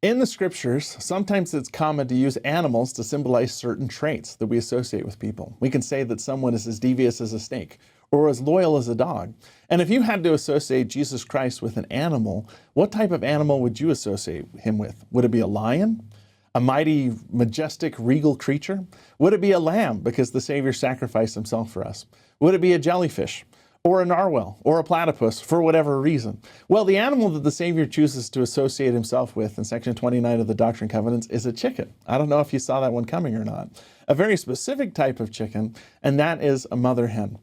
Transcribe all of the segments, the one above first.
In the scriptures, sometimes it's common to use animals to symbolize certain traits that we associate with people. We can say that someone is as devious as a snake or as loyal as a dog. And if you had to associate Jesus Christ with an animal, what type of animal would you associate him with? Would it be a lion? A mighty, majestic, regal creature? Would it be a lamb because the Savior sacrificed himself for us? Would it be a jellyfish? Or a narwhal, or a platypus, for whatever reason? Well, the animal that the Savior chooses to associate himself with in section 29 of the Doctrine and Covenants is a chicken. I don't know if you saw that one coming or not. A very specific type of chicken, and that is a mother hen.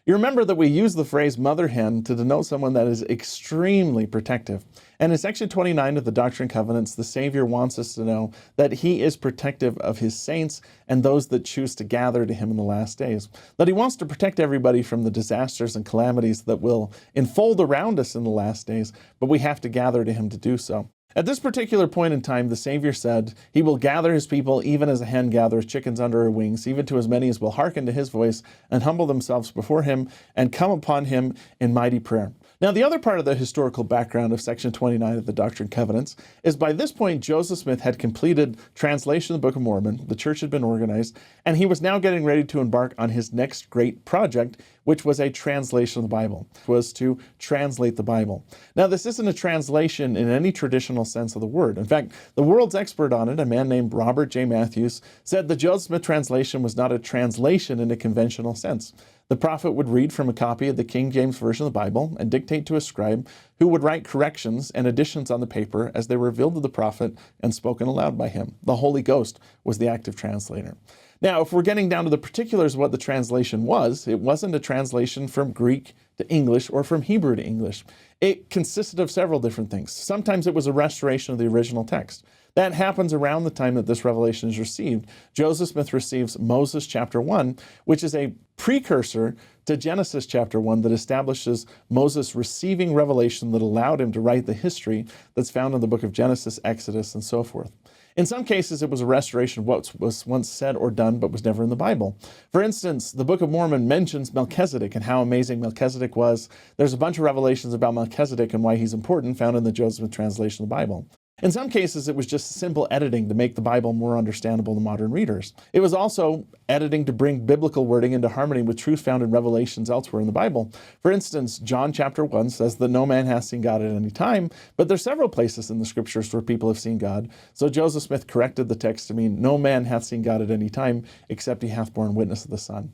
You remember that we use the phrase mother hen to denote someone that is extremely protective. And in section 29 of the Doctrine and Covenants, the Savior wants us to know that he is protective of his saints and those that choose to gather to him in the last days. That he wants to protect everybody from the disasters and calamities that will enfold around us in the last days, but we have to gather to him to do so. At this particular point in time, the Savior said, he will gather his people even as a hen gathers chickens under her wings, even to as many as will hearken to his voice and humble themselves before him and come upon him in mighty prayer. Now, the other part of the historical background of section 29 of the Doctrine and Covenants is by this point, Joseph Smith had completed translation of the Book of Mormon, the church had been organized, and he was now getting ready to embark on his next great project, which was a translation of the Bible, was to translate the Bible. Now, this isn't a translation in any traditional sense of the word. In fact, the world's expert on it, a man named Robert J. Matthews, said the Joseph Smith translation was not a translation in a conventional sense. The prophet would read from a copy of the King James Version of the Bible and dictate to a scribe who would write corrections and additions on the paper as they were revealed to the prophet and spoken aloud by him. The Holy Ghost was the active translator. Now, if we're getting down to the particulars of what the translation was, it wasn't a translation from Greek to English or from Hebrew to English. It consisted of several different things. Sometimes it was a restoration of the original text. That happens around the time that this revelation is received. Joseph Smith receives Moses chapter 1, which is a precursor to Genesis chapter 1 that establishes Moses receiving revelation that allowed him to write the history that's found in the book of Genesis, Exodus, and so forth. In some cases, it was a restoration of what was once said or done but was never in the Bible. For instance, the Book of Mormon mentions Melchizedek and how amazing Melchizedek was. There's a bunch of revelations about Melchizedek and why he's important found in the Joseph Smith translation of the Bible. In some cases, it was just simple editing to make the Bible more understandable to modern readers. It was also editing to bring biblical wording into harmony with truth found in revelations elsewhere in the Bible. For instance, John chapter 1 says that no man hath seen God at any time, but there's several places in the scriptures where people have seen God. So Joseph Smith corrected the text to mean no man hath seen God at any time, except he hath borne witness of the Son.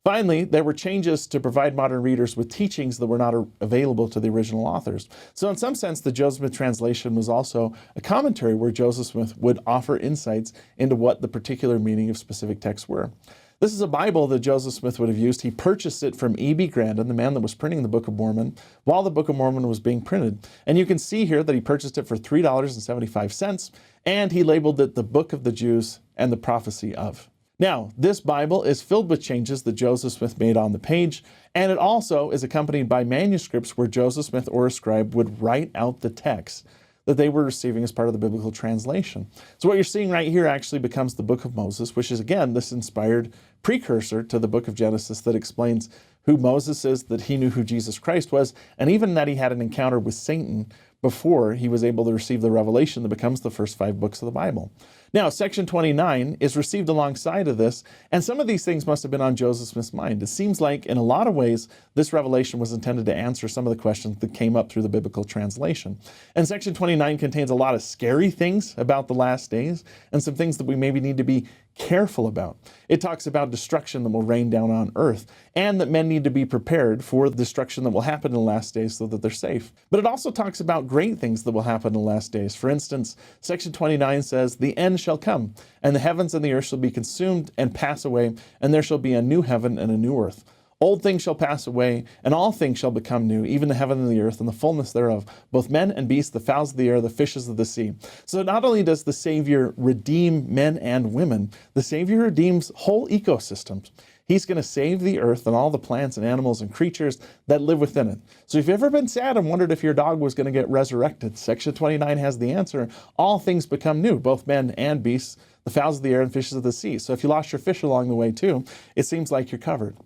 Finally, there were changes to provide modern readers with teachings that were not available to the original authors. So in some sense, the Joseph Smith translation was also a commentary where Joseph Smith would offer insights into what the particular meaning of specific texts were. This is a Bible that Joseph Smith would have used. He purchased it from E.B. Grandin, the man that was printing the Book of Mormon, while the Book of Mormon was being printed. And you can see here that he purchased it for $3.75, and he labeled it the Book of the Jews and the Prophecy of. Now, this Bible is filled with changes that Joseph Smith made on the page, and it also is accompanied by manuscripts where Joseph Smith or a scribe would write out the text that they were receiving as part of the biblical translation. So what you're seeing right here actually becomes the Book of Moses, which is, again, this inspired precursor to the book of Genesis that explains who Moses is, that he knew who Jesus Christ was, and even that he had an encounter with Satan before he was able to receive the revelation that becomes the first 5 books of the Bible. Now, section 29 is received alongside of this, and some of these things must have been on Joseph Smith's mind. It seems like, in a lot of ways, this revelation was intended to answer some of the questions that came up through the biblical translation. And section 29 contains a lot of scary things about the last days, and some things that we maybe need to be careful about. It talks about destruction that will rain down on earth, and that men need to be prepared for the destruction that will happen in the last days so that they're safe. But it also talks about great things that will happen in the last days. For instance, section 29 says, "The end shall come, and the heavens and the earth shall be consumed and pass away, and there shall be a new heaven and a new earth. Old things shall pass away, and all things shall become new, even the heaven and the earth, and the fullness thereof, both men and beasts, the fowls of the air, the fishes of the sea." So not only does the Savior redeem men and women, the Savior redeems whole ecosystems. He's going to save the earth and all the plants and animals and creatures that live within it. So if you've ever been sad and wondered if your dog was going to get resurrected, section 29 has the answer. All things become new, both men and beasts, the fowls of the air and fishes of the sea. So if you lost your fish along the way too, it seems like you're covered.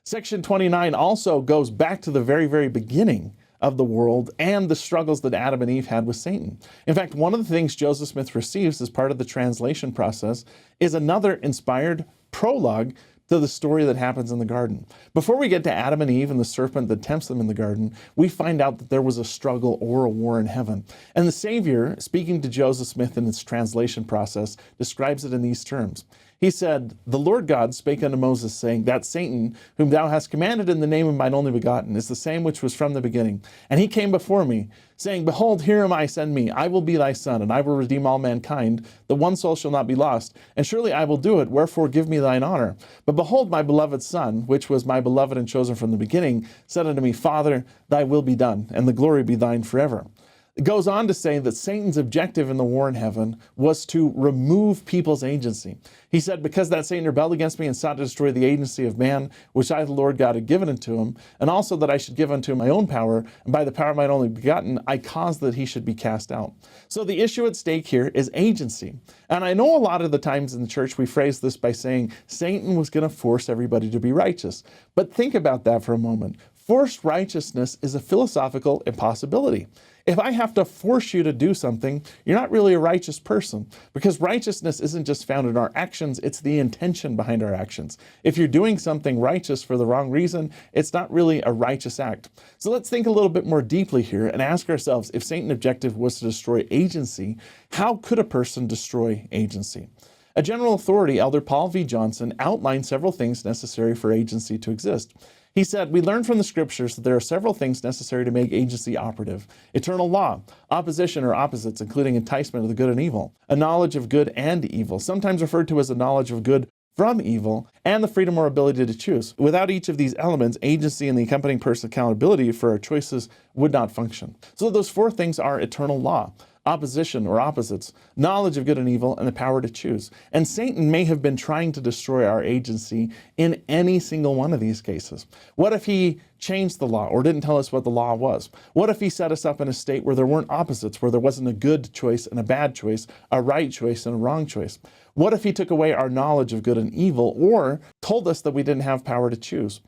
Section 29 also goes back to the very, very beginning of the world and the struggles that Adam and Eve had with Satan. In fact, one of the things Joseph Smith receives as part of the translation process is another inspired prologue to the story that happens in the garden. Before we get to Adam and Eve and the serpent that tempts them in the garden, we find out that there was a struggle or a war in heaven. And the Savior, speaking to Joseph Smith in its translation process, describes it in these terms. He said, "The Lord God spake unto Moses, saying, That Satan, whom thou hast commanded in the name of mine only begotten, is the same which was from the beginning. And he came before me, saying, Behold, here am I, send me. I will be thy son, and I will redeem all mankind. The one soul shall not be lost. And surely I will do it, wherefore give me thine honor. But behold, my beloved son, which was my beloved and chosen from the beginning, said unto me, Father, thy will be done, and the glory be thine forever." It goes on to say that Satan's objective in the war in heaven was to remove people's agency. He said, "Because that Satan rebelled against me and sought to destroy the agency of man, which I, the Lord God, had given unto him, and also that I should give unto him my own power, and by the power of mine only begotten, I caused that he should be cast out." So the issue at stake here is agency. And I know a lot of the times in the church we phrase this by saying Satan was going to force everybody to be righteous. But think about that for a moment. Forced righteousness is a philosophical impossibility. If I have to force you to do something, you're not really a righteous person, because righteousness isn't just found in our actions, it's the intention behind our actions. If you're doing something righteous for the wrong reason, it's not really a righteous act. So let's think a little bit more deeply here and ask ourselves, if Satan's objective was to destroy agency, how could a person destroy agency? A general authority, Elder Paul V. Johnson, outlined several things necessary for agency to exist. He said, "We learn from the scriptures that there are several things necessary to make agency operative. Eternal law, opposition or opposites, including enticement of the good and evil, a knowledge of good and evil, sometimes referred to as a knowledge of good from evil, and the freedom or ability to choose. Without each of these elements, agency and the accompanying personal accountability for our choices would not function." So those four things are eternal law, opposition or opposites, knowledge of good and evil, and the power to choose. And Satan may have been trying to destroy our agency in any single one of these cases. What if he changed the law or didn't tell us what the law was? What if he set us up in a state where there weren't opposites, where there wasn't a good choice and a bad choice, a right choice and a wrong choice? What if he took away our knowledge of good and evil, or told us that we didn't have power to choose?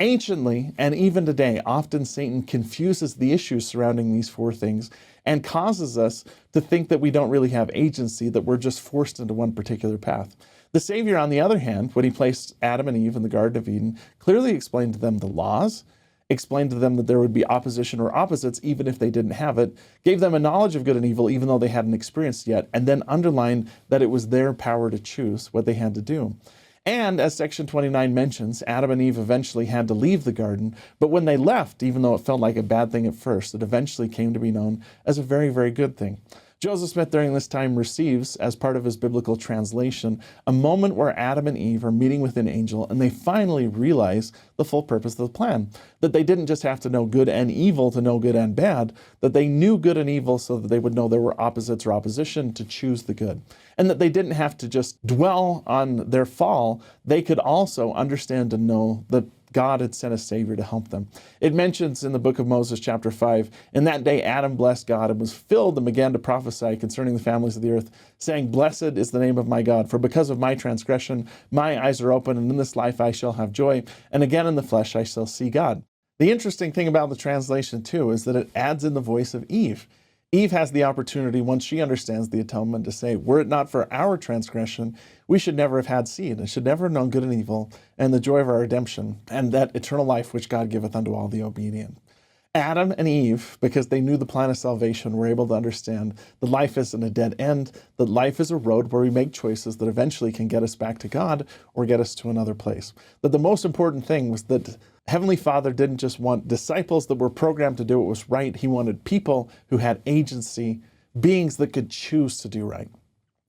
Anciently, and even today, often Satan confuses the issues surrounding these four things and causes us to think that we don't really have agency, that we're just forced into one particular path. The Savior, on the other hand, when he placed Adam and Eve in the Garden of Eden, clearly explained to them the laws, explained to them that there would be opposition or opposites even if they didn't have it, gave them a knowledge of good and evil even though they hadn't experienced it yet, and then underlined that it was their power to choose what they had to do. And as section 29 mentions, Adam and Eve eventually had to leave the garden, but when they left, even though it felt like a bad thing at first, it eventually came to be known as a very, very good thing. Joseph Smith during this time receives, as part of his biblical translation, a moment where Adam and Eve are meeting with an angel and they finally realize the full purpose of the plan. That they didn't just have to know good and evil to know good and bad, that they knew good and evil so that they would know there were opposites or opposition to choose the good. And that they didn't have to just dwell on their fall, they could also understand and know that God had sent a Savior to help them. It mentions in the book of Moses, chapter 5, "In that day Adam blessed God and was filled and began to prophesy concerning the families of the earth, saying, Blessed is the name of my God, for because of my transgression my eyes are open, and in this life I shall have joy, and again in the flesh I shall see God." The interesting thing about the translation, too, is that it adds in the voice of Eve. Eve has the opportunity, once she understands the atonement, to say, were it not for our transgression, we should never have had seed, and should never have known good and evil, and the joy of our redemption, and that eternal life which God giveth unto all the obedient. Adam and Eve, because they knew the plan of salvation, were able to understand that life isn't a dead end, that life is a road where we make choices that eventually can get us back to God or get us to another place. That the most important thing was that Heavenly Father didn't just want disciples that were programmed to do what was right. He wanted people who had agency, beings that could choose to do right.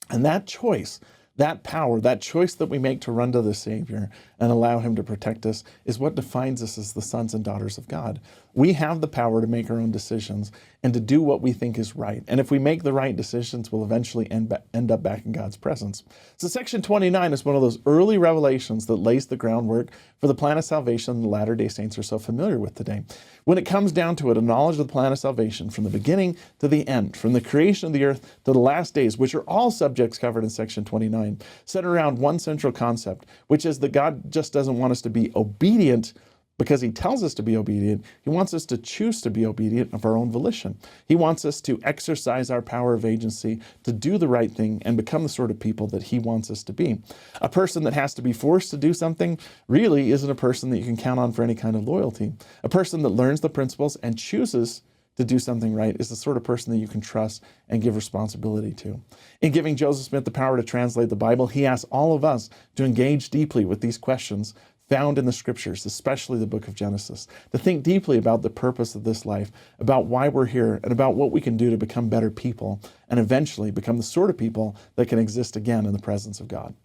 And that choice, that power, that choice that we make to run to the Savior and allow Him to protect us is what defines us as the sons and daughters of God. We have the power to make our own decisions and to do what we think is right. And if we make the right decisions, we'll eventually end up back in God's presence. So section 29 is one of those early revelations that lays the groundwork for the plan of salvation the Latter-day Saints are so familiar with today. When it comes down to it, a knowledge of the plan of salvation from the beginning to the end, from the creation of the earth to the last days, which are all subjects covered in section 29, centered around one central concept, which is that God just doesn't want us to be obedient, because he tells us to be obedient, he wants us to choose to be obedient of our own volition. He wants us to exercise our power of agency, to do the right thing, and become the sort of people that he wants us to be. A person that has to be forced to do something really isn't a person that you can count on for any kind of loyalty. A person that learns the principles and chooses to do something right is the sort of person that you can trust and give responsibility to. In giving Joseph Smith the power to translate the Bible, he asks all of us to engage deeply with these questions found in the scriptures, especially the book of Genesis, to think deeply about the purpose of this life, about why we're here, and about what we can do to become better people, and eventually become the sort of people that can exist again in the presence of God.